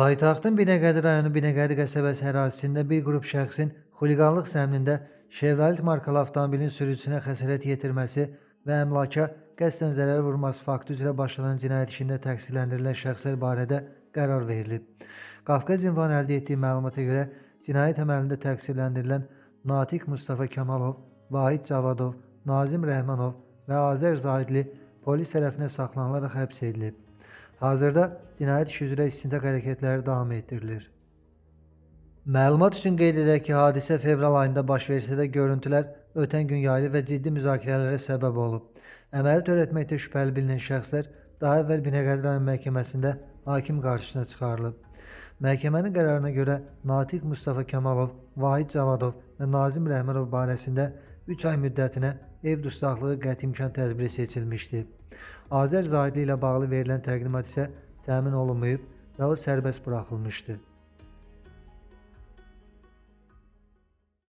Paytaxtın Binəqədi rayonu Binəqədi qəsəbəsi ərazisində bir qrup şəxsin xuliqanlıq zəminində Chevrolet markalı avtomobilin sürücüsünə xəsarət yetirməsi və əmlaka qəsdən zərər vurması faktı üzrə başlanan cinayət işində təqsirləndirilən şəxslər barədə qərar verilib. Qafqaz İnfo'nun əldə etdiyi məlumata görə cinayət əməlində təqsirləndirilən Natiq Mustafa Kamalov, Vahid Cavadov, Nazim Rəhmanov və Azər Zahidli polis tərəfinə saxlanılaraq həbs edilib. Hazırda cinayət işi üzrə istintaq hərəkətləri davam etdirilir. Məlumat üçün qeyd edək ki, hadisə fevral ayında baş versə də görüntülər ötən gün yayılıb və ciddi müzakirələrə səbəb olub. Əməli törətməkdə şübhəli bilinən şəxslər daha əvvəl Binəqədi rayon məhkəməsində hakim qarşısına çıxarılıb. Məhkəmənin qərarına görə Natiq Mustafa Kamalov, Vahid Cavadov və Nazim Rəhmanov barəsində 3 ay müddətinə ev dustaqlığı qəti imkan tədbiri seçilmişdi. Azər Zahidli ilə bağlı verilən təqdimat isə təmin olunmayıb və o sərbəst buraxılmışdı.